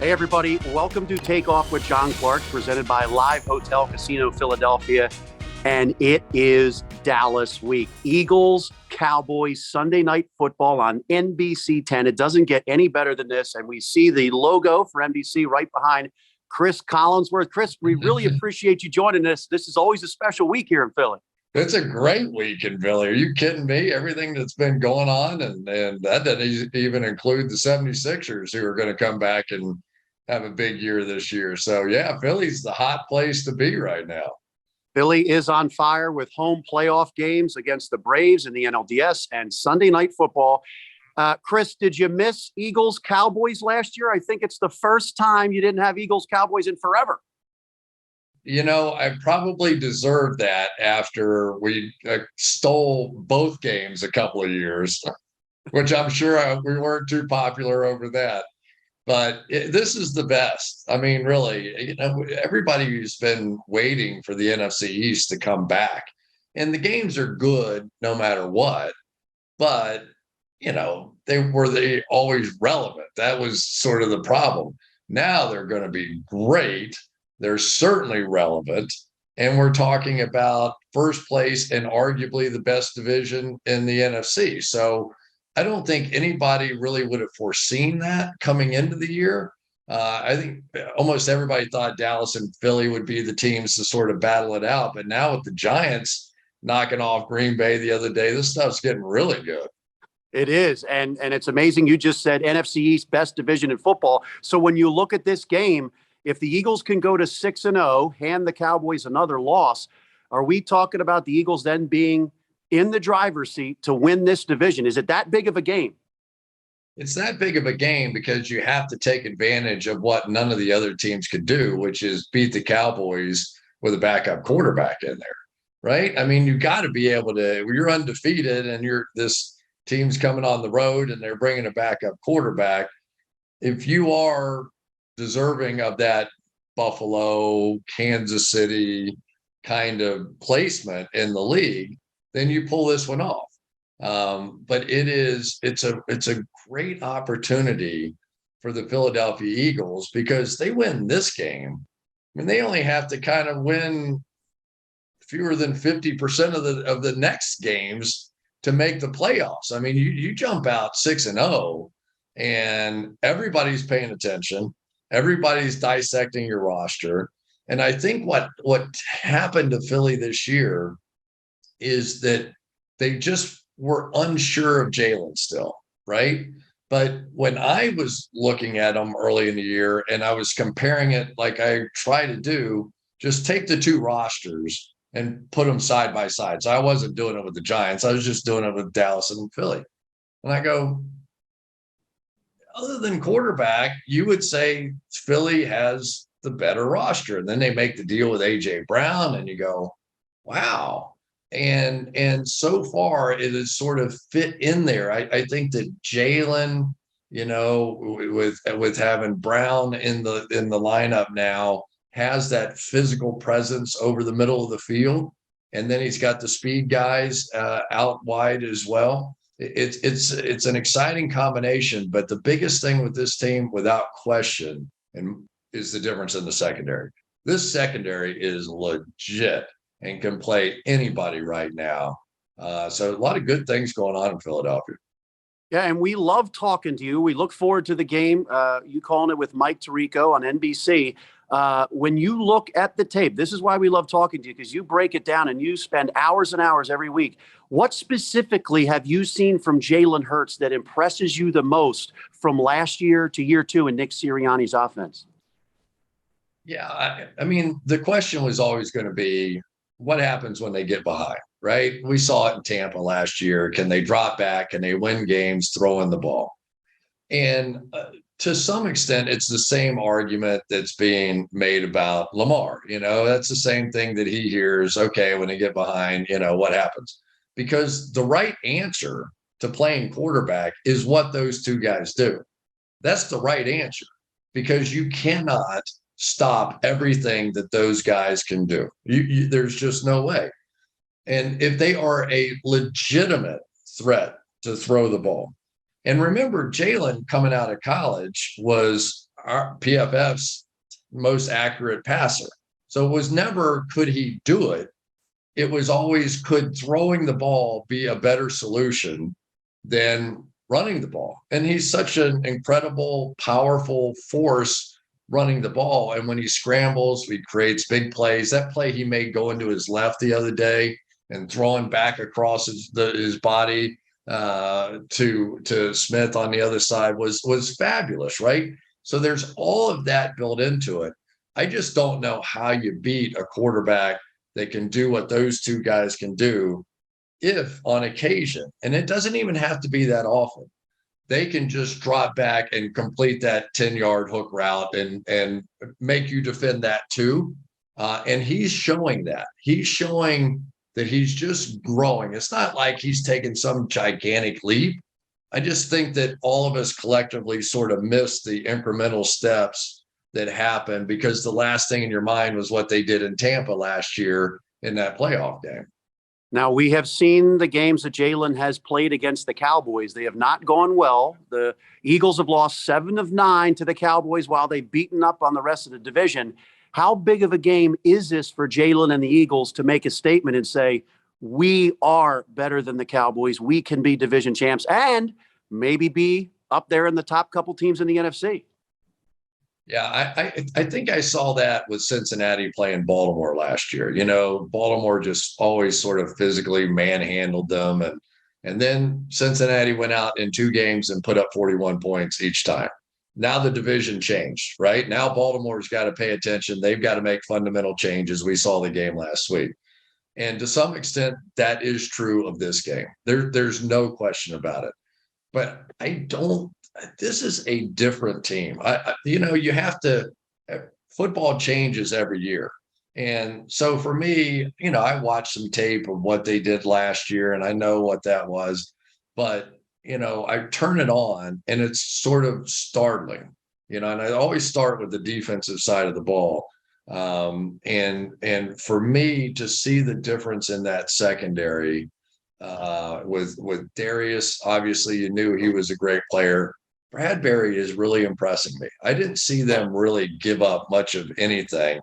Hey, everybody. Welcome to Take Off with John Clark, presented by Live Hotel Casino Philadelphia. And it is Dallas week. Eagles, Cowboys, Sunday Night Football on NBC 10. It doesn't get any better than this. And we see the logo for NBC right behind Cris Collinsworth. Cris, we really appreciate you joining us. This is always a special week here in Philly. It's a great week in Philly. Are you kidding me? Everything that's been going on, and that doesn't even include the 76ers who are going to come back and have a big year this year. So, yeah, Philly's the hot place to be right now. Philly is on fire with home playoff games against the Braves in the NLDS and Sunday Night Football. Cris, did you miss Eagles Cowboys last year? I think it's the first time you didn't have Eagles Cowboys in forever. You know, I probably deserved that after we stole both games a couple of years, which I'm sure we weren't too popular over that. But this is the best. I mean, really, you know, everybody who's been waiting for the NFC East to come back, and the games are good no matter what. But, you know, they always relevant. That was sort of the problem. Now they're going to be great. They're certainly relevant. And we're talking about first place and arguably the best division in the NFC. So I don't think anybody really would have foreseen that coming into the year. I think almost everybody thought Dallas and Philly would be the teams to sort of battle it out. But now with the Giants knocking off Green Bay the other day, this stuff's getting really good. It is. And it's amazing. You just said NFC East best division in football. So when you look at this game, if the Eagles can go to 6-0, hand the Cowboys another loss, are we talking about the Eagles then being in the driver's seat to win this division? Is it that big of a game? It's that big of a game because you have to take advantage of what none of the other teams could do, which is beat the Cowboys with a backup quarterback in there, right? I mean, you got to be able to, you're undefeated and this team's coming on the road and they're bringing a backup quarterback. If you are deserving of that Buffalo, Kansas City kind of placement in the league, then you pull this one off. But it's a great opportunity for the Philadelphia Eagles because they win this game. I mean, they only have to kind of win fewer than 50% of the next games to make the playoffs. I mean, you jump out 6-0 and everybody's paying attention. Everybody's dissecting your roster. And I think what happened to Philly this year is that they just were unsure of Jalen still, right? But when I was looking at them early in the year and I was comparing it like I try to do, just take the two rosters and put them side by side. So I wasn't doing it with the Giants. I was just doing it with Dallas and Philly. And I go, other than quarterback, you would say Philly has the better roster. And then they make the deal with A.J. Brown and you go, wow. And so far it has sort of fit in there. I think that Jalen, you know, with having Brown in the lineup now, has that physical presence over the middle of the field. And then he's got the speed guys out wide as well. It's an exciting combination, but the biggest thing with this team, without question, is the difference in the secondary. This secondary is legit and can play anybody right now. So a lot of good things going on in Philadelphia. Yeah, and we love talking to you. We look forward to the game. You calling it with Mike Tirico on NBC. When you look at the tape, this is why we love talking to you, because you break it down and you spend hours and hours every week. What specifically have you seen from Jalen Hurts that impresses you the most from last year to year two in Nick Sirianni's offense? Yeah, I mean, the question was always going to be, what happens when they get behind, right? We saw it in Tampa last year. Can they drop back? Can they win games throwing the ball? And to some extent, it's the same argument that's being made about Lamar. You know, that's the same thing that he hears. Okay, when they get behind, you know, what happens? Because the right answer to playing quarterback is what those two guys do. That's the right answer because you cannot stop everything that those guys can do. There's just no way. And if they are a legitimate threat to throw the ball, and remember, Jalen coming out of college was our PFF's most accurate passer. So it was never could he do it. It was always could throwing the ball be a better solution than running the ball. And he's such an incredible, powerful force running the ball. And when he scrambles, he creates big plays. That play he made going to his left the other day and throwing back across his body to Smith on the other side was fabulous, right? So there's all of that built into it. I just don't know how you beat a quarterback that can do what those two guys can do if on occasion, and it doesn't even have to be that often, they can just drop back and complete that 10-yard hook route and make you defend that too. And he's showing that. He's showing that he's just growing. It's not like he's taken some gigantic leap. I just think that all of us collectively sort of missed the incremental steps that happened because the last thing in your mind was what they did in Tampa last year in that playoff game. Now, we have seen the games that Jalen has played against the Cowboys. They have not gone well. The Eagles have lost 7 of 9 to the Cowboys while they've beaten up on the rest of the division. How big of a game is this for Jalen and the Eagles to make a statement and say, we are better than the Cowboys, we can be division champs, and maybe be up there in the top couple teams in the NFC? Yeah, I think I saw that with Cincinnati playing Baltimore last year. You know, Baltimore just always sort of physically manhandled them. And then Cincinnati went out in 2 games and put up 41 points each time. Now the division changed, right? Now Baltimore's got to pay attention. They've got to make fundamental changes. We saw the game last week. And to some extent, that is true of this game. There's no question about it. But this is a different team. You have to, football changes every year. And so for me, I watched some tape of what they did last year and I know what that was, but I turn it on and it's sort of startling, and I always start with the defensive side of the ball. And for me to see the difference in that secondary, with Darius, obviously you knew he was a great player. Bradbury is really impressing me. I didn't see them really give up much of anything.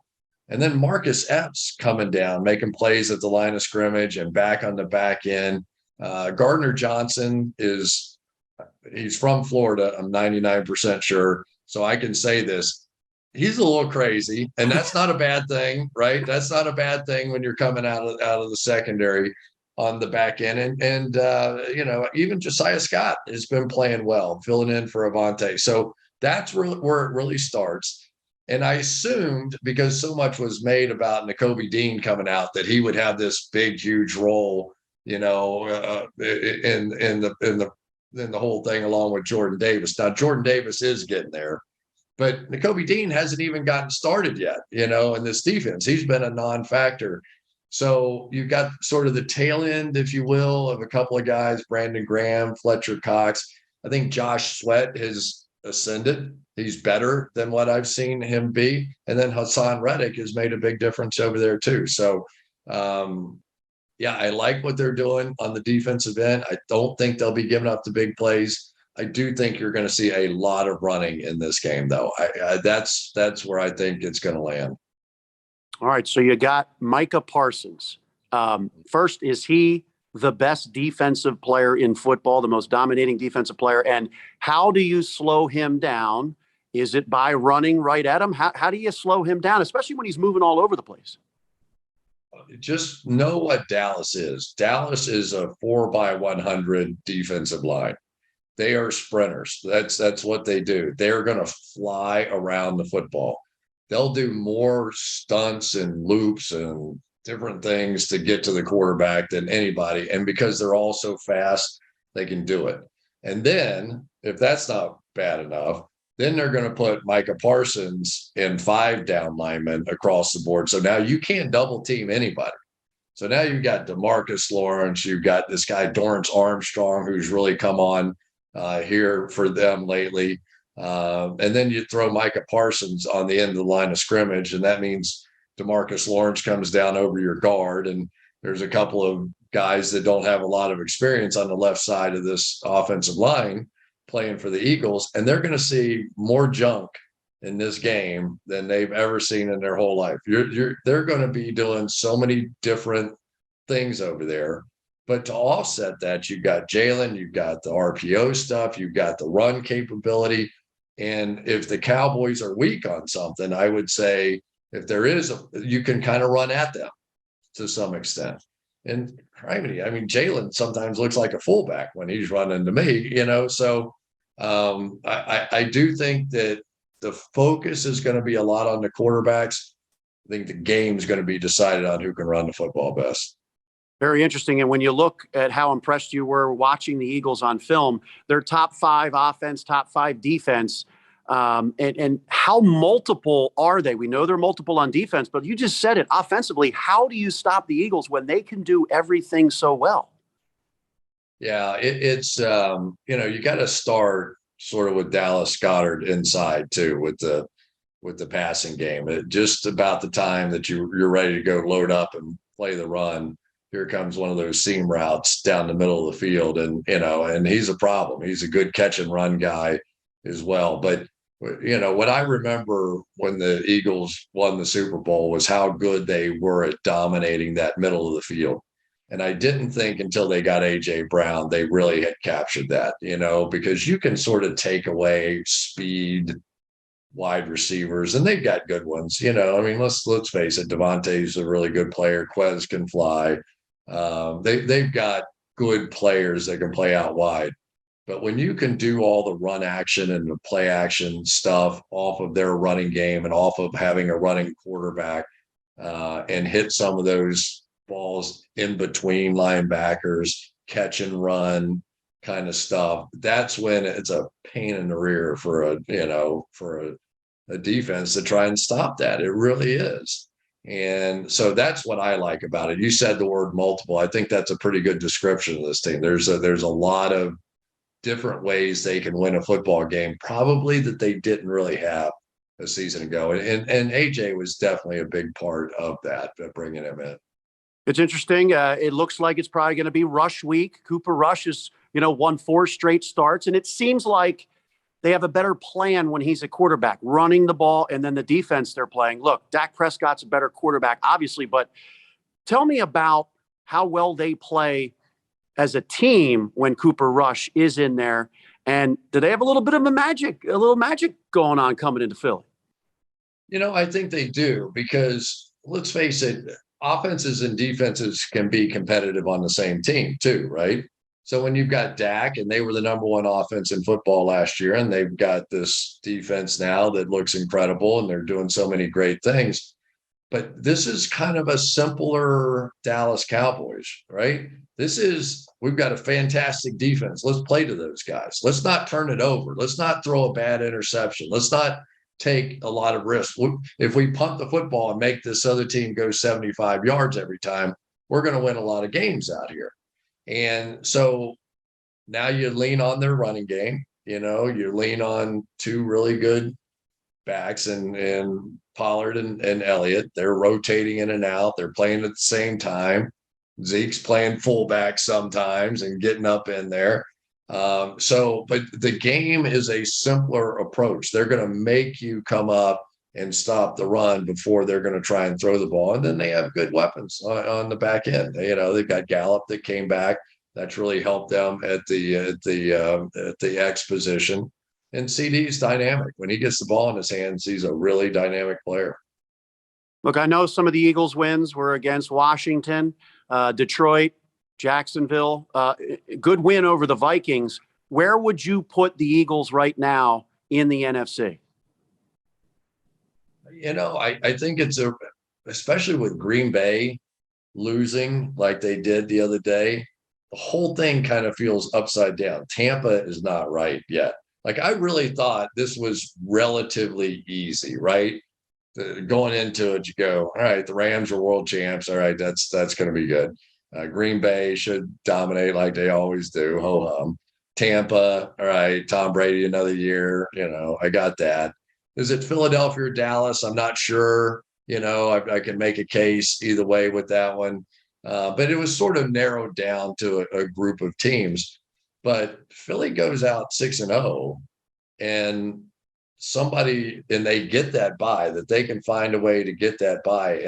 And then Marcus Epps coming down, making plays at the line of scrimmage and back on the back end. Gardner Johnson he's from Florida. I'm 99% sure. So I can say this. He's a little crazy, and that's not a bad thing, right? That's not a bad thing when you're coming out of the secondary on the back end. And even Josiah Scott has been playing well, filling in for Avante. So that's where it really starts. And I assumed, because so much was made about Nakobe Dean coming out, that he would have this big, huge role, in the whole thing, along with Jordan Davis. Now, Jordan Davis is getting there, but Nakobe Dean hasn't even gotten started yet, in this defense. He's been a non-factor. So you've got sort of the tail end, if you will, of a couple of guys, Brandon Graham, Fletcher Cox. I think Josh Sweat has ascended. He's better than what I've seen him be. And then Hassan Reddick has made a big difference over there too. So, I like what they're doing on the defensive end. I don't think they'll be giving up the big plays. I do think you're going to see a lot of running in this game, though. That's where I think it's going to land. All right, so you got Micah Parsons. First, is he the best defensive player in football, the most dominating defensive player? And how do you slow him down? Is it by running right at him? How do you slow him down, especially when he's moving all over the place? Just know what Dallas is. Dallas is a 4x100 defensive line. They are sprinters. That's what they do. They're going to fly around the football. They'll do more stunts and loops and different things to get to the quarterback than anybody. And because they're all so fast, they can do it. And then, if that's not bad enough, then they're going to put Micah Parsons and 5 down linemen across the board. So now you can't double team anybody. So now you've got DeMarcus Lawrence, you've got this guy Dorrance Armstrong, who's really come on here for them lately. And then you throw Micah Parsons on the end of the line of scrimmage, and that means DeMarcus Lawrence comes down over your guard, and there's a couple of guys that don't have a lot of experience on the left side of this offensive line playing for the Eagles, and they're going to see more junk in this game than they've ever seen in their whole life. They're going to be doing so many different things over there. But to offset that, you've got Jalen, you've got the RPO stuff, you've got the run capability. And if the Cowboys are weak on something, I would say if there is, you can kind of run at them to some extent. And I mean, Jalen sometimes looks like a fullback when he's running to me. So I do think that the focus is going to be a lot on the quarterbacks. I think the game's going to be decided on who can run the football best. Very interesting. And when you look at how impressed you were watching the Eagles on film, they're top 5 offense, top 5 defense. And how multiple are they? We know they're multiple on defense, but you just said it offensively. How do you stop the Eagles when they can do everything so well? Yeah, it's you got to start sort of with Dallas Goedert inside too, with the passing game. Just about the time that you're ready to go load up and play the run, here comes one of those seam routes down the middle of the field, and he's a problem. He's a good catch and run guy as well. But what I remember when the Eagles won the Super Bowl was how good they were at dominating that middle of the field. And I didn't think until they got AJ Brown, they really had captured that, because you can sort of take away speed wide receivers, and they've got good ones. I mean, let's face it, Devontae's a really good player. Quez can fly. They've got good players that can play out wide. But when you can do all the run action and the play action stuff off of their running game and off of having a running quarterback and hit some of those balls in between linebackers, catch and run kind of stuff, that's when it's a pain in the rear for a defense to try and stop that. It really is. And so that's what I like about it. You said the word multiple. I think that's a pretty good description of this team. There's a lot of different ways they can win a football game, probably that they didn't really have a season ago. And AJ was definitely a big part of that, bringing him in. It's interesting. It looks like it's probably going to be Rush week. Cooper Rush has, won 4 straight starts, and it seems like they have a better plan when he's a quarterback, running the ball, and then the defense they're playing. Look, Dak Prescott's a better quarterback, obviously, but tell me about how well they play as a team when Cooper Rush is in there. And do they have a little bit of magic going on coming into Philly? I think they do, because let's face it, offenses and defenses can be competitive on the same team too, right? So when you've got Dak, and they were the number 1 offense in football last year, and they've got this defense now that looks incredible, and they're doing so many great things. But this is kind of a simpler Dallas Cowboys, right? We've got a fantastic defense. Let's play to those guys. Let's not turn it over. Let's not throw a bad interception. Let's not take a lot of risks. If we punt the football and make this other team go 75 yards every time, we're going to win a lot of games out here. And so now you lean on their running game. You lean on 2 really good backs and Pollard and Elliott. They're rotating in and out. They're playing at the same time. Zeke's playing fullback sometimes and getting up in there. But the game is a simpler approach. They're going to make you come up and stop the run before they're going to try and throw the ball. And then they have good weapons on the back end. They've got Gallup that came back. That's really helped them at the X position. And CD's dynamic. When he gets the ball in his hands, he's a really dynamic player. Look, I know some of the Eagles wins were against Washington, Detroit, Jacksonville. Good win over the Vikings. Where would you put the Eagles right now in the NFC? I think especially with Green Bay losing like they did the other day, the whole thing kind of feels upside down. Tampa is not right yet. Like, I really thought this was relatively easy, right? Going into it, you go, all right, the Rams are world champs. All right, that's going to be good. Green Bay should dominate like they always do. Ho hum. Tampa, all right, Tom Brady another year. I got that. Is it Philadelphia or Dallas? I'm not sure. I can make a case either way with that one. But it was sort of narrowed down to a group of teams. But Philly goes out 6-0, and somebody, and they get that bye, that they can find a way to get that bye,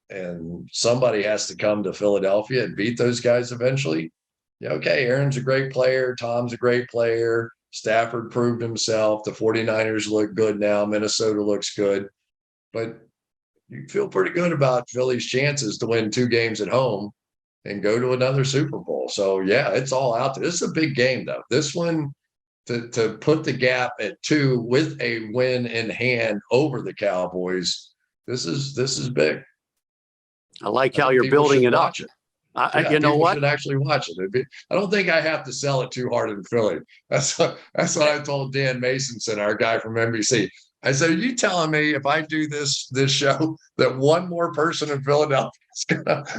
and somebody has to come to Philadelphia and beat those guys eventually. Yeah, okay, Aaron's a great player, Tom's a great player, Stafford proved himself, the 49ers look good now, Minnesota looks good, but you feel pretty good about Philly's chances to win 2 games at home and go to another Super Bowl. So yeah, it's all out there. This is a big game though. This one, to put the gap at 2 with a win in hand over the Cowboys, this is big. I like how you're building it up. Yeah, You know people what? should actually watch it. I don't think I have to sell it too hard in Philly. That's what I told Dan Masonson, our guy from NBC. I said, "Are you telling me if I do this show that one more person in Philadelphia is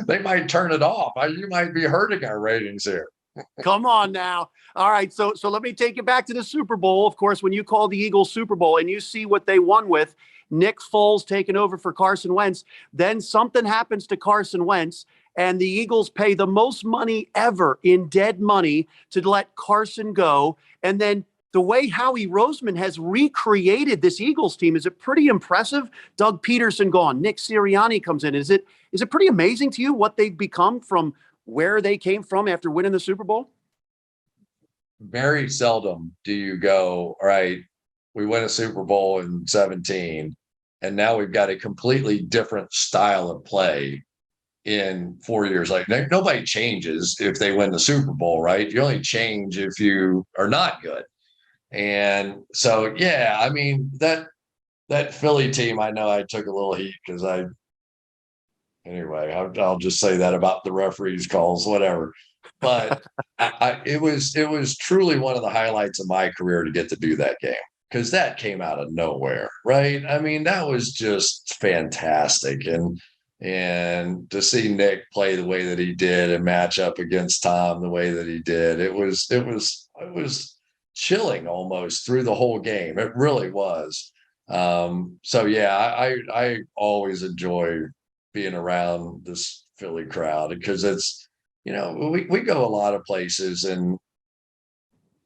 they might turn it off? You might be hurting our ratings here." Come on now. All right. So let me take you back to the Super Bowl. Of course, when you call the Eagles Super Bowl and you see what they won with, Nick Foles taking over for Carson Wentz, then something happens to Carson Wentz, and the Eagles pay the most money ever in dead money to let Carson go. And then the way Howie Roseman has recreated this Eagles team, is it pretty impressive? Doug Peterson gone, Nick Sirianni comes in. Is it pretty amazing to you what they've become from where they came from after winning the Super Bowl? Very seldom do you go, all right, we win a Super Bowl in 17, and now we've got a completely different style of play in 4 years. Like, nobody changes if they win the Super Bowl, right? You only change if you are not good. And so, yeah, I mean, that Philly team, I know I took a little heat because anyway, I'll just say that about the referees' calls, whatever. But it was truly one of the highlights of my career to get to do that game, because that came out of nowhere, right? I mean, that was just fantastic, and to see Nick play the way that he did and match up against Tom the way that he did, it was chilling almost through the whole game. It really was. So yeah, I always enjoy being around this Philly crowd, because it's, we go a lot of places, and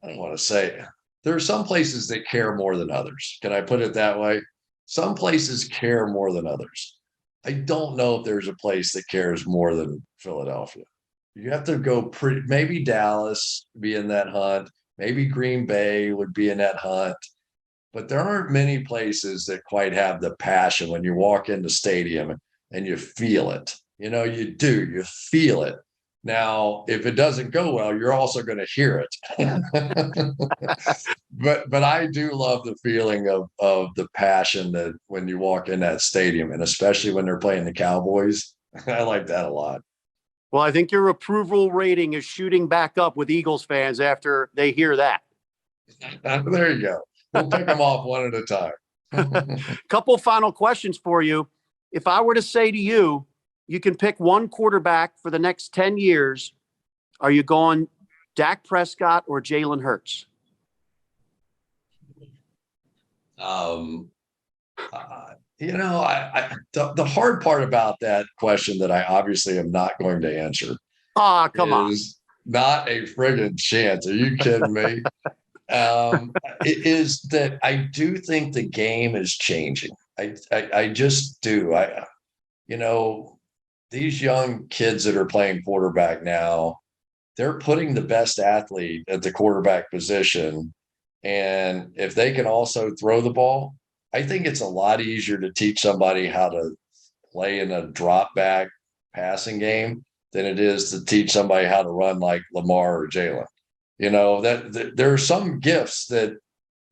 I don't want to say, there are some places that care more than others. Can I put it that way? Some places care more than others. I don't know if there's a place that cares more than Philadelphia. You have to go maybe Dallas be in that hunt, maybe Green Bay would be in that hunt, but there aren't many places that quite have the passion when you walk into stadium and you feel it. You feel it. Now, if it doesn't go well, you're also going to hear it. but I do love the feeling of the passion that when you walk in that stadium, and especially when they're playing the Cowboys. I like that a lot. Well, I think your approval rating is shooting back up with Eagles fans after they hear that. There you go. We'll pick them off one at a time. Couple final questions for you. If I were to say to you, you can pick one quarterback for the next 10 years, are you going Dak Prescott or Jalen Hurts? The hard part about that question that I obviously am not going to answer. Come on. Not a friggin' chance. Are you kidding me? It is that I do think the game is changing. I just do. These young kids that are playing quarterback now, they're putting the best athlete at the quarterback position. And if they can also throw the ball, I think it's a lot easier to teach somebody how to play in a drop back passing game than it is to teach somebody how to run like Lamar or Jalen. That there are some gifts that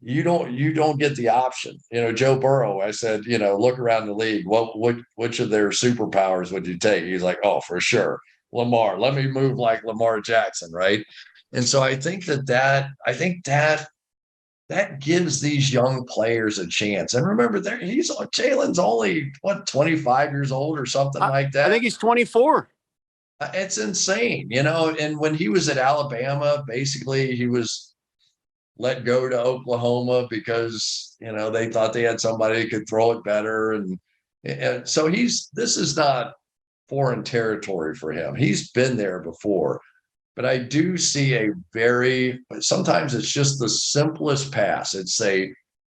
you don't get the option. Joe Burrow, I said, look around the league. Which of their superpowers would you take? He's like, oh, for sure, Lamar. Let me move like Lamar Jackson, right? And so I think that gives these young players a chance. And remember, Jalen's only 25 years old or something like that. I think he's 24. It's insane, And when he was at Alabama, basically he was let go to Oklahoma because they thought they had somebody who could throw it better, and so this is not foreign territory for him. He's been there before. But I do see sometimes it's just the simplest pass. It's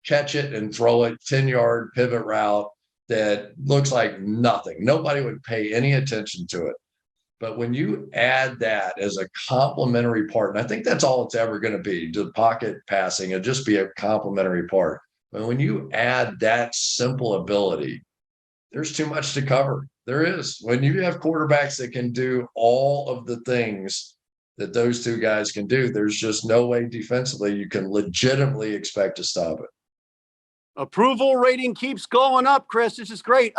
catch it and throw it 10-yard pivot route that looks like nothing. Nobody would pay any attention to it. But when you add that as a complementary part, and I think that's all it's ever going to be, the pocket passing, it'll just be a complementary part. But when you add that simple ability, there's too much to cover. There is. When you have quarterbacks that can do all of the things that those two guys can do, there's just no way defensively you can legitimately expect to stop it. Approval rating keeps going up, Chris. This is great.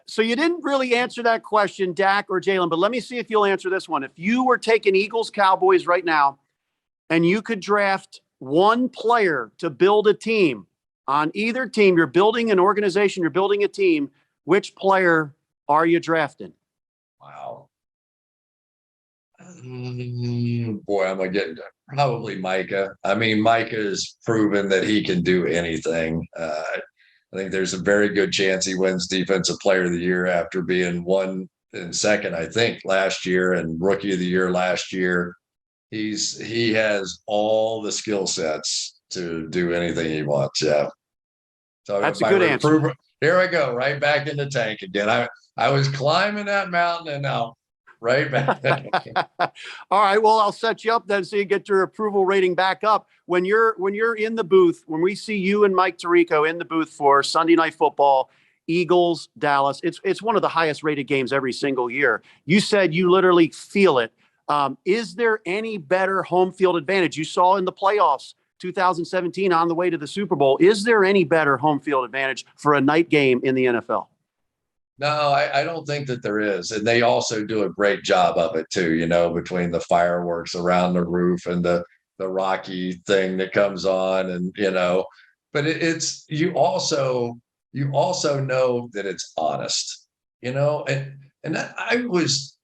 So you didn't really answer that question, Dak or Jalen, but let me see if you'll answer this one. If you were taking Eagles Cowboys right now and you could draft one player to build a team on either team, you're building an organization, you're building a team, which player are you drafting? Wow. Boy, I'm going to get probably Micah. I mean, Micah has proven that he can do anything. I think there's a very good chance he wins Defensive Player of the Year after being 1 and 2nd, I think, last year, and Rookie of the Year last year. He has all the skill sets to do anything he wants. Yeah. So that's a good answer. Here I go, right back in the tank again. I was climbing that mountain and now right back. All right. Well, I'll set you up then so you get your approval rating back up. When you're in the booth, when we see you and Mike Tirico in the booth for Sunday Night Football, Eagles, Dallas, it's one of the highest rated games every single year. You said you literally feel it. Is there any better home field advantage? You saw in the playoffs 2017 on the way to the Super Bowl. Is there any better home field advantage for a night game in the NFL? No, I don't think that there is. And they also do a great job of it too, between the fireworks around the roof and the Rocky thing that comes on, and but it's you also know that it's honest, and that I was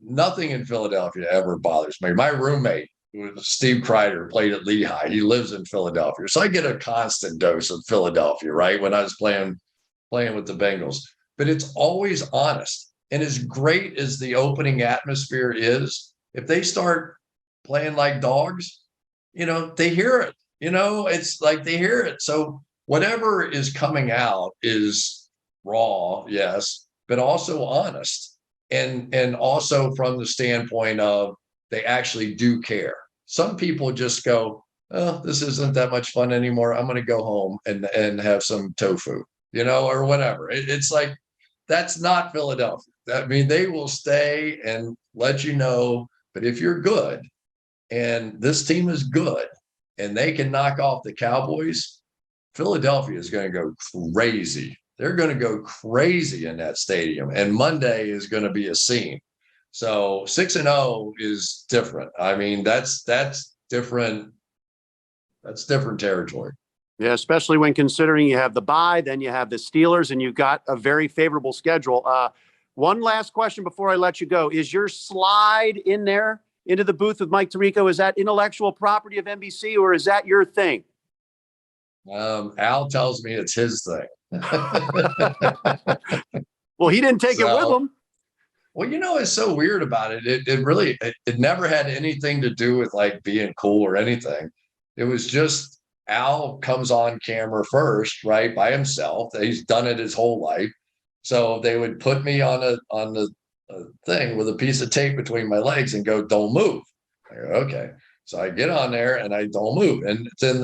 nothing in Philadelphia ever bothers me. My roommate, Steve Kreider, played at Lehigh. He lives in Philadelphia, so I get a constant dose of Philadelphia, right? When I was playing with the Bengals, but it's always honest. And as great as the opening atmosphere is, if they start playing like dogs, they hear it. It's like they hear it. So whatever is coming out is raw, yes, but also honest. And also from the standpoint of they actually do care. Some people just go, oh, this isn't that much fun anymore. I'm going to go home and have some tofu, or whatever. It's like, that's not Philadelphia. I mean, they will stay and let you know, but if you're good and this team is good and they can knock off the Cowboys, Philadelphia is going to go crazy. They're going to go crazy in that stadium. And Monday is going to be a scene. So 6-0 is different. I mean, that's different. That's different territory. Yeah, especially when considering you have the bye, then you have the Steelers, and you've got a very favorable schedule. One last question before I let you go. Is your slide in there into the booth with Mike Tirico, is that intellectual property of NBC, or is that your thing? Al tells me it's his thing. Well, he didn't take it with him. Well, it's so weird about it. It never had anything to do with like being cool or anything. It was just Al comes on camera first, right, by himself. He's done it his whole life. So they would put me on the thing with a piece of tape between my legs and go, don't move. I go, okay. So I get on there and I don't move. And it's in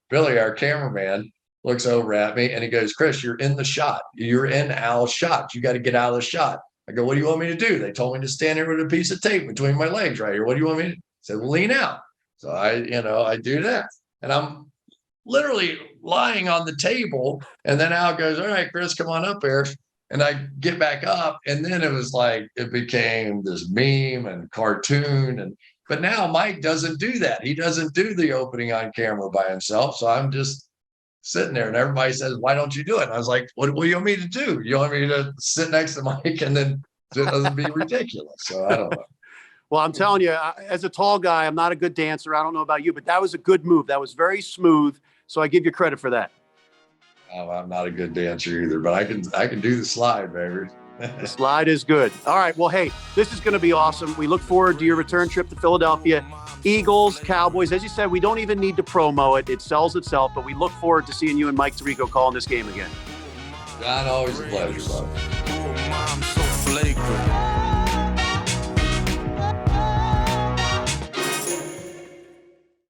Billy, our cameraman, looks over at me and he goes, Chris, you're in the shot. You're in Al's shot. You got to get out of the shot. I go, what do you want me to do? They told me to stand here with a piece of tape between my legs right here. What do you want me to do? I said, well, lean out. So I do that. And I'm literally lying on the table. And then Al goes, all right, Chris, come on up here. And I get back up. And then it was like, it became this meme and cartoon. But now Mike doesn't do that. He doesn't do the opening on camera by himself. So I'm just sitting there and everybody says, why don't you do it? And I was like, what do you want me to do? You want me to sit next to Mike and then it doesn't be ridiculous? So I don't know. Well, I'm telling you, as a tall guy, I'm not a good dancer. I don't know about you, but that was a good move. That was very smooth. So I give you credit for that. I'm not a good dancer either, but I can do the slide, baby. The slide is good. All right. Well, hey, this is going to be awesome. We look forward to your return trip to Philadelphia. Eagles, Cowboys. As you said, we don't even need to promo it. It sells itself, but we look forward to seeing you and Mike Tirico calling this game again. John, always a pleasure, bud. Oh, mom, so flagrant.